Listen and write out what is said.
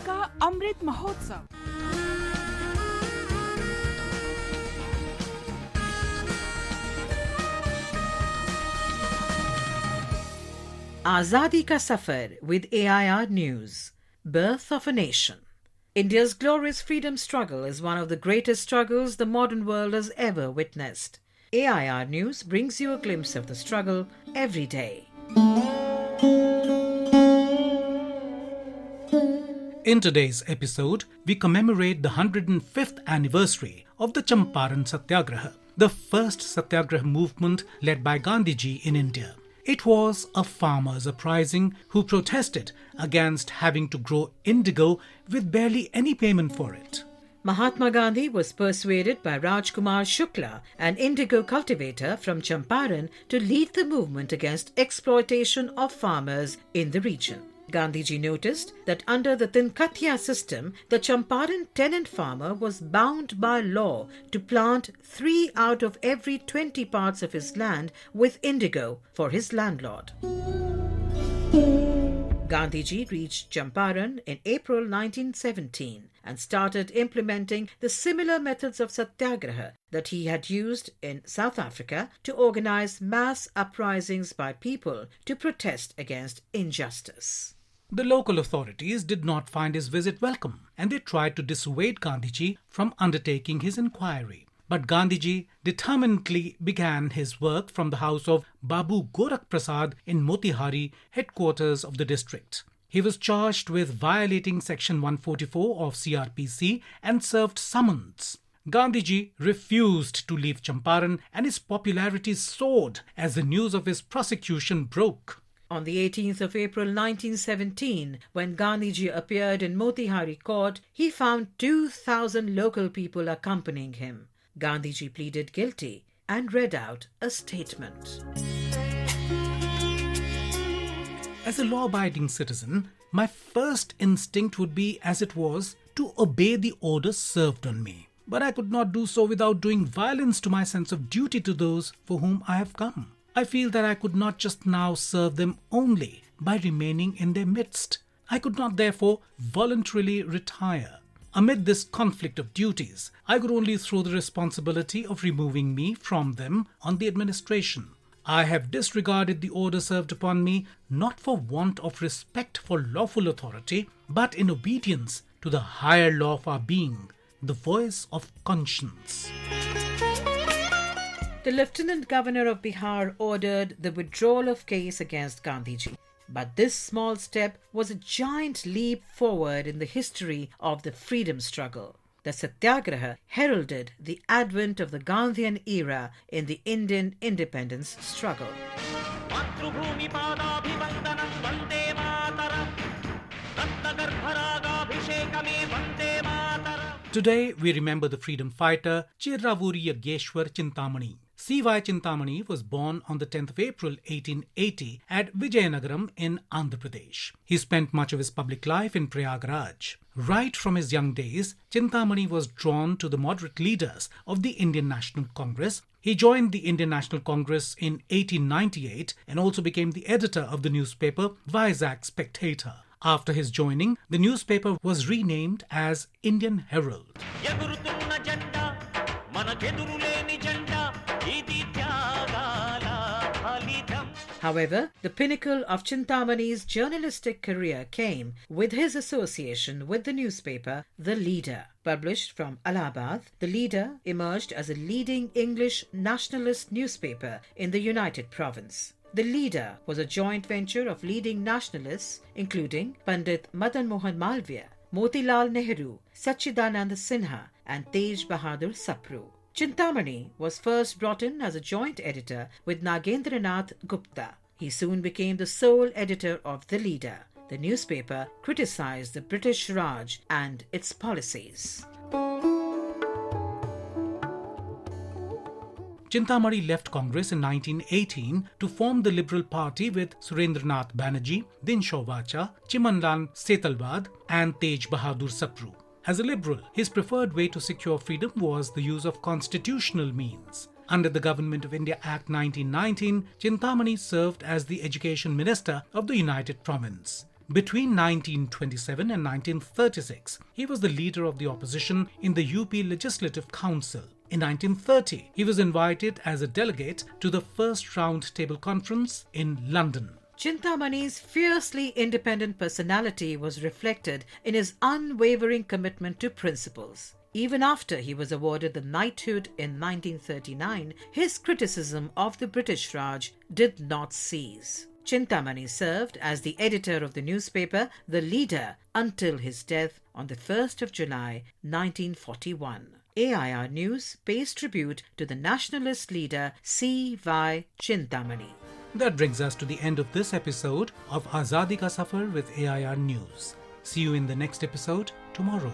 का Amrit Mahotsav. Azadi Ka Safar with AIR News. Birth of a Nation. India's glorious freedom struggle is one of the greatest struggles the modern world has ever witnessed. AIR News brings you a glimpse of the struggle every day. In today's episode, we commemorate the 105th anniversary of the Champaran Satyagraha, the first Satyagraha movement led by Gandhiji in India. It was a farmers' uprising who protested against having to grow indigo with barely any payment for it. Mahatma Gandhi was persuaded by Rajkumar Shukla, an indigo cultivator from Champaran, to lead the movement against exploitation of farmers in the region. Gandhiji noticed that under the Tinkatia system, the Champaran tenant farmer was bound by law to plant 3 out of every 20 parts of his land with indigo for his landlord. Gandhiji reached Champaran in April 1917 and started implementing the similar methods of satyagraha that he had used in South Africa to organize mass uprisings by people to protest against injustice. The local authorities did not find his visit welcome, and they tried to dissuade Gandhiji from undertaking his inquiry. But Gandhiji determinedly began his work from the house of Babu Gorakh Prasad in Motihari, headquarters of the district. He was charged with violating Section 144 of CRPC and served summons. Gandhiji refused to leave Champaran, and his popularity soared as the news of his prosecution broke. On the 18th of April 1917, when Gandhiji appeared in Motihari court, he found 2,000 local people accompanying him. Gandhiji pleaded guilty and read out a statement. As a law-abiding citizen, my first instinct would be, as it was, to obey the orders served on me. But I could not do so without doing violence to my sense of duty to those for whom I have come. I feel that I could not just now serve them only by remaining in their midst. I could not therefore voluntarily retire. Amid this conflict of duties, I could only throw the responsibility of removing me from them on the administration. I have disregarded the order served upon me not for want of respect for lawful authority, but in obedience to the higher law of our being, the voice of conscience. The Lieutenant Governor of Bihar ordered the withdrawal of case against Gandhiji. But this small step was a giant leap forward in the history of the freedom struggle. The Satyagraha heralded the advent of the Gandhian era in the Indian independence struggle. Today, we remember the freedom fighter Chirravuri Yageshwar Chintamani. C.Y. Chintamani was born on the 10th of April 1880 at Vijayanagaram in Andhra Pradesh. He spent much of his public life in Prayagraj. Right from his young days, Chintamani was drawn to the moderate leaders of the Indian National Congress. He joined the Indian National Congress in 1898 and also became the editor of the newspaper Vizag Spectator. After his joining, the newspaper was renamed as Indian Herald. However, the pinnacle of Chintamani's journalistic career came with his association with the newspaper The Leader. Published from Allahabad, The Leader emerged as a leading English nationalist newspaper in the United Province. The Leader was a joint venture of leading nationalists including Pandit Madan Mohan Malviya, Motilal Nehru, Sachidanand Sinha and Tej Bahadur Sapru. Chintamani was first brought in as a joint editor with Nagendranath Gupta. He soon became the sole editor of The Leader. The newspaper criticized the British Raj and its policies. Chintamani left Congress in 1918 to form the Liberal Party with Surendranath Banerjee, Dinshaw Vacha, Chimanlal Setalvad and Tej Bahadur Sapru. As a liberal, his preferred way to secure freedom was the use of constitutional means. Under the Government of India Act 1919, Chintamani served as the Education Minister of the United Province. Between 1927 and 1936, he was the leader of the opposition in the UP Legislative Council. In 1930, he was invited as a delegate to the first Round Table Conference in London. Chintamani's fiercely independent personality was reflected in his unwavering commitment to principles. Even after he was awarded the knighthood in 1939, his criticism of the British Raj did not cease. Chintamani served as the editor of the newspaper The Leader until his death on the 1st of July 1941. AIR News pays tribute to the nationalist leader C.Y. Chintamani. That brings us to the end of this episode of Azadi Ka Safar with AIR News. See you in the next episode tomorrow.